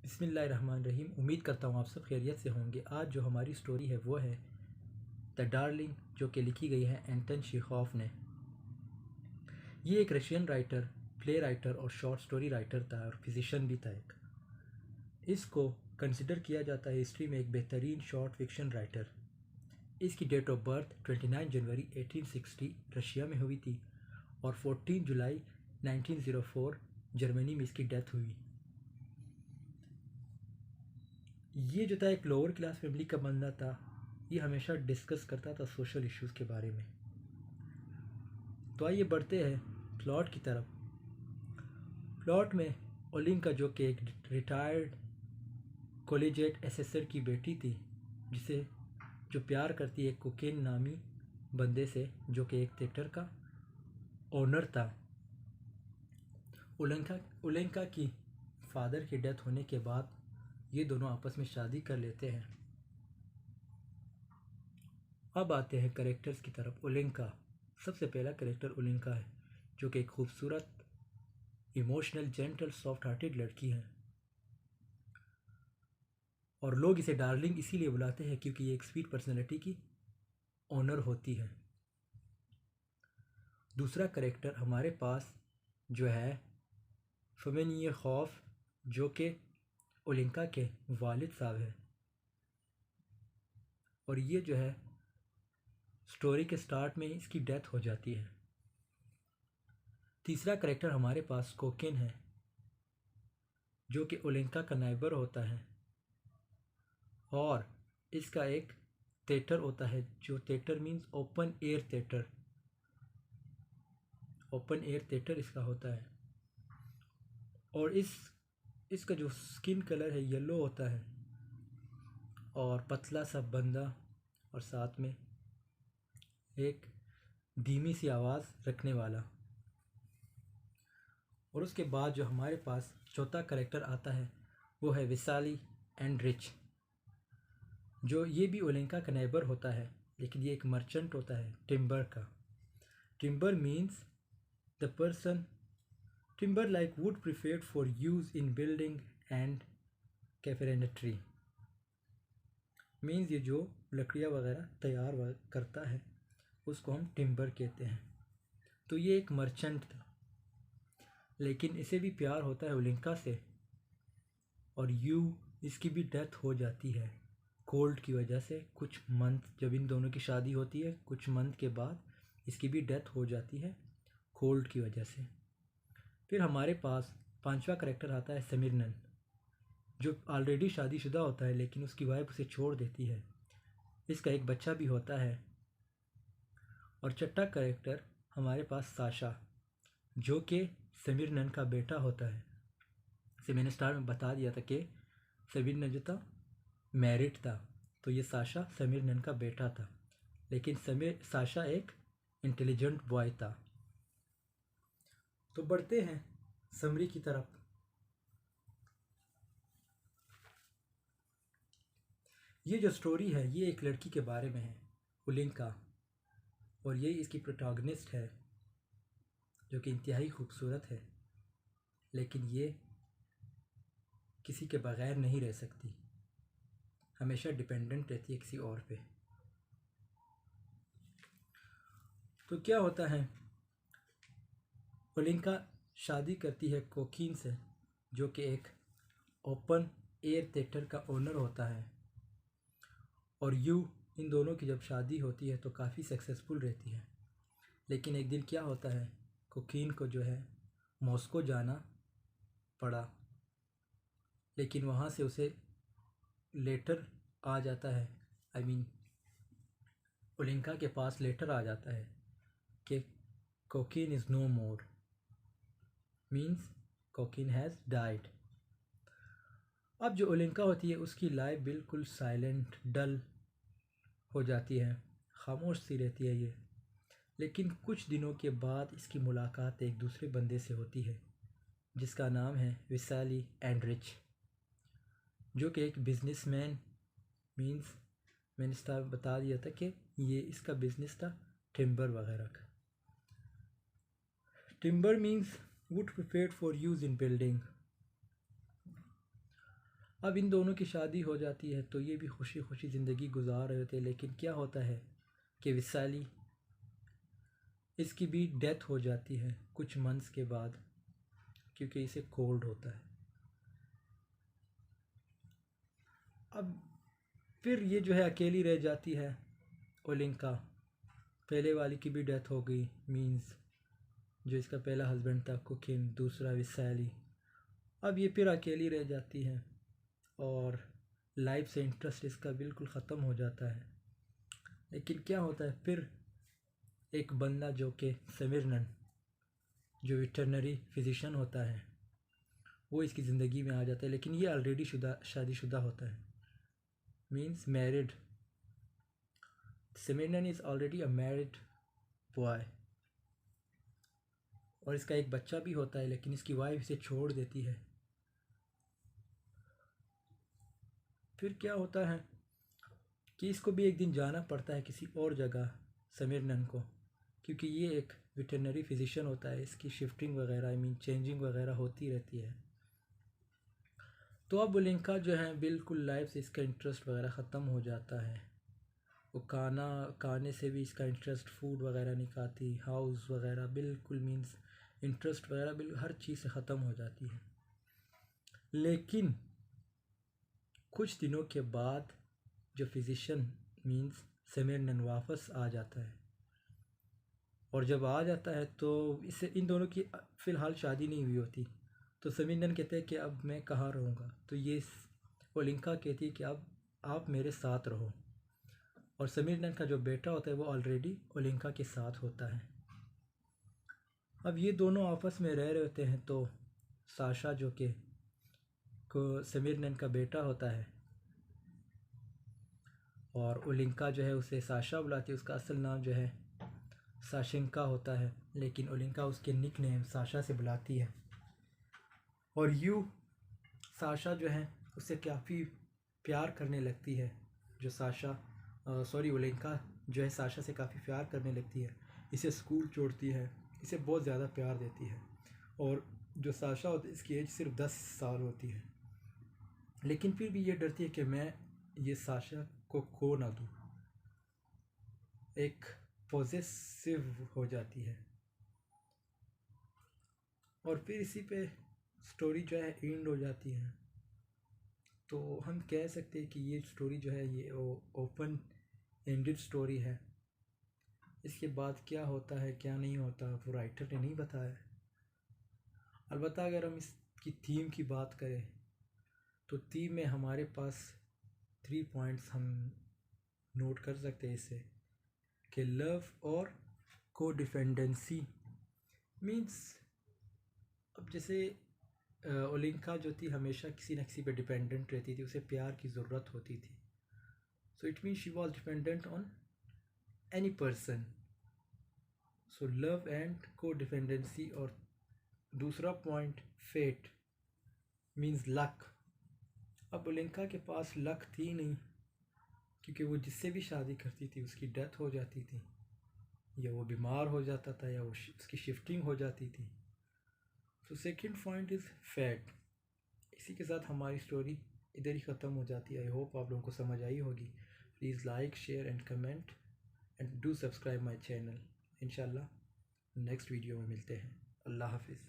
बिस्मिल्लाहिर्रहमानिर्रहीम। उम्मीद करता हूँ आप सब खैरियत से होंगे। आज जो हमारी स्टोरी है वो है द डार्लिंग, जो कि लिखी गई है एंटन चेखव ने। ये एक रशियन राइटर, प्ले राइटर और शॉर्ट स्टोरी राइटर था और फिजिशियन भी था एक। इसको कंसिडर किया जाता है हिस्ट्री में एक बेहतरीन शॉर्ट फिक्शन राइटर। इसकी डेट ऑफ बर्थ 29 जनवरी 1860 रशिया में हुई थी और 14 जुलाई 1904 जर्मनी में इसकी डेथ हुई। ये जो था एक लोअर क्लास फैमिली का बंदा था। ये हमेशा डिस्कस करता था सोशल इश्यूज़ के बारे में। तो आइए बढ़ते हैं प्लॉट की तरफ। प्लॉट में ओलिंका, जो कि एक रिटायर्ड कॉलेजिएट एसेसर की बेटी थी, जिसे जो प्यार करती है कोकेन नामी बंदे से, जो कि एक थिएटर का ओनर था। ओलेंका की फादर की डेथ होने के बाद ये दोनों आपस में शादी कर लेते हैं। अब आते हैं करेक्टर्स की तरफ। ओलेंका, सबसे पहला करेक्टर ओलेंका है, जो कि एक खूबसूरत, इमोशनल, जेंटल, सॉफ्ट हार्टेड लड़की है और लोग इसे डार्लिंग इसीलिए बुलाते हैं क्योंकि ये एक स्वीट पर्सनैलिटी की ओनर होती है। दूसरा करेक्टर हमारे पास जो है फमेनिय खौफ, जो कि ओलेंका के वालिद साहब है और ये जो है स्टोरी के स्टार्ट में इसकी डेथ हो जाती है। तीसरा करेक्टर हमारे पास कोकेन है, जो कि ओलेंका का नाइबर होता है और इसका एक थिएटर होता है, जो theatre means open air theatre. Open air theatre इसका होता है और इसका जो स्किन कलर है येलो होता है और पतला सा बंदा और साथ में एक धीमी सी आवाज़ रखने वाला। और उसके बाद जो हमारे पास चौथा करेक्टर आता है वो है विसाली एंड्रिच, जो ये भी ओलेंका का नेबर होता है, लेकिन ये एक मर्चेंट होता है टिम्बर का। Timber means the person, timber like wood preferred for use in building and कैफेरेनेट्री। मीन्स ये जो लकड़ियाँ वगैरह तैयार करता है उसको हम टिम्बर कहते हैं। तो ये एक मर्चेंट था, लेकिन इसे भी प्यार होता है ओलेंका से और इसकी भी डेथ हो जाती है कोल्ड की वजह से। कुछ मंथ, जब इन दोनों की शादी होती है कुछ मंथ के बाद इसकी भी डेथ हो जाती है कोल्ड की वजह से। फिर हमारे पास पांचवा करेक्टर आता है समीरनन, जो ऑलरेडी शादीशुदा होता है लेकिन उसकी वाइफ उसे छोड़ देती है। इसका एक बच्चा भी होता है। और छठा करेक्टर हमारे पास साशा, जो कि समीरनन का बेटा होता है। से मैंने स्टार्ट में बता दिया था कि समीरनन जो था मैरिड था, तो ये साशा समीरनन का बेटा था, लेकिन साशा एक इंटेलिजेंट बॉय था। तो बढ़ते हैं समरी की तरफ। ये जो स्टोरी है ये एक लड़की के बारे में है, ओलेंका, और ये इसकी प्रोटैगनिस्ट है, जो कि इंतहाई खूबसूरत है, लेकिन ये किसी के बगैर नहीं रह सकती, हमेशा डिपेंडेंट रहती है किसी और पे। तो क्या होता है, ओलेंका शादी करती है कोकीन से, जो कि एक ओपन एयर थिएटर का ओनर होता है। और इन दोनों की जब शादी होती है तो काफ़ी सक्सेसफुल रहती है। लेकिन एक दिन क्या होता है, कोकीन को जो है मॉस्को जाना पड़ा, लेकिन वहाँ से उसे लेटर आ जाता है, ओलेंका के पास लेटर आ जाता है कि Kukin is no more, means Kukin has died. अब जो ओलेंका होती है उसकी लाइफ बिल्कुल साइलेंट, डल हो जाती है, खामोश सी रहती है ये। लेकिन कुछ दिनों के बाद इसकी मुलाकात एक दूसरे बंदे से होती है, जिसका नाम है विसाली एंड्रिच, जो कि एक बिजनेसमैन, मीन्स मैंने स्टार बता दिया था कि ये इसका बिजनेस था टिम्बर वगैरह का। Timber means would prepared for use in building. अब इन दोनों की शादी हो जाती है तो ये भी खुशी खुशी ज़िंदगी गुजार रहे थे, लेकिन क्या होता है कि विसाली इसकी भी डेथ हो जाती है कुछ मंथ्स के बाद, क्योंकि इसे कोल्ड होता है। अब फिर ये जो है अकेली रह जाती है ओलिंका। पहले वाली की भी डेथ हो गई, मीन्स जो इसका पहला हस्बैंड था कुकिन, दूसरा विसाली। अब ये फिर अकेली रह जाती है और लाइफ से इंटरेस्ट इसका बिल्कुल ख़त्म हो जाता है। लेकिन क्या होता है फिर एक बंदा जो कि समिरनन, जो वेटरनरी फिजिशियन होता है, वो इसकी ज़िंदगी में आ जाता है। लेकिन ये ऑलरेडी शादीशुदा होता है, मीन्स मैरिड। समिरनन is already a married boy और इसका एक बच्चा भी होता है, लेकिन इसकी वाइफ इसे छोड़ देती है। फिर क्या होता है कि इसको भी एक दिन जाना पड़ता है किसी और जगह, समिरनन को, क्योंकि ये एक वेटरनरी फिजिशियन होता है। इसकी शिफ्टिंग वगैरह, आई मीन चेंजिंग वगैरह होती रहती है। तो अब ओलिंका जो है बिल्कुल लाइफ से इसका इंटरेस्ट वगैरह ख़त्म हो जाता है। वो खाने से भी इसका इंटरेस्ट, फूड वगैरह नहीं खाती, हाउस वगैरह बिल्कुल, मीन्स इंटरेस्ट वगैरह बिल्कुल हर चीज़ से ख़त्म हो जाती है। लेकिन कुछ दिनों के बाद जो फिजिशियन मीन्स समिरनन वापस आ जाता है, और जब आ जाता है तो इससे इन दोनों की फ़िलहाल शादी नहीं हुई होती। तो समिरनन कहते हैं कि अब मैं कहाँ रहूँगा, तो ये ओलिंका कहती है कि अब आप मेरे साथ रहो। और समिरनन का जो बेटा होता है वो ऑलरेडी ओलिंका के साथ होता है। अब ये दोनों आपस में रह रहे होते हैं, तो साशा जो कि को समिरनन का बेटा होता है, और ओलिंका जो है उसे साशा बुलाती है। उसका असल नाम जो है साशिंका होता है, लेकिन ओलिंका उसके निक नेम साशा से बुलाती है। और साशा जो है उससे काफ़ी प्यार करने लगती है। जो ओलिंका जो है साशा से काफ़ी प्यार करने लगती है, इसे स्कूल छोड़ती है, इसे बहुत ज़्यादा प्यार देती है। और जो साशा होती है इसकी एज सिर्फ 10 साल होती है, लेकिन फिर भी ये डरती है कि मैं ये साशा को खो ना दूँ। एक पॉजेसिव हो जाती है। और फिर इसी पे स्टोरी जो है एंड हो जाती है। तो हम कह सकते हैं कि ये स्टोरी जो है ये ओपन एंडेड स्टोरी है। इसके बाद क्या होता है क्या नहीं होता वो राइटर ने नहीं बताया। अलबत्ता अगर हम इसकी थीम की बात करें तो थीम में हमारे पास 3 पॉइंट्स हम नोट कर सकते हैं इससे, कि लव और को डिपेंडेंसी। मीन्स अब जैसे ओलिंका जो थी हमेशा किसी न किसी पे डिपेंडेंट रहती थी, उसे प्यार की ज़रूरत होती थी। So it means she was dependent on any person. So love and को डिपेंडेंसी। और दूसरा पॉइंट फेट, मीन्स लक। अब ओलिंका के पास लक थी नहीं, क्योंकि वो जिससे भी शादी करती थी उसकी डेथ हो जाती थी, या वो बीमार हो जाता था, या वो उसकी शिफ्टिंग हो जाती थी। तो सेकंड पॉइंट इज़ फैट। इसी के साथ हमारी स्टोरी इधर ही ख़त्म हो जाती है। आई होप आप लोगों को समझ आई होगी। Please like, share and comment and do subscribe my channel. इंशाल्लाह नेक्स्ट वीडियो में मिलते हैं। अल्लाह हाफिज़।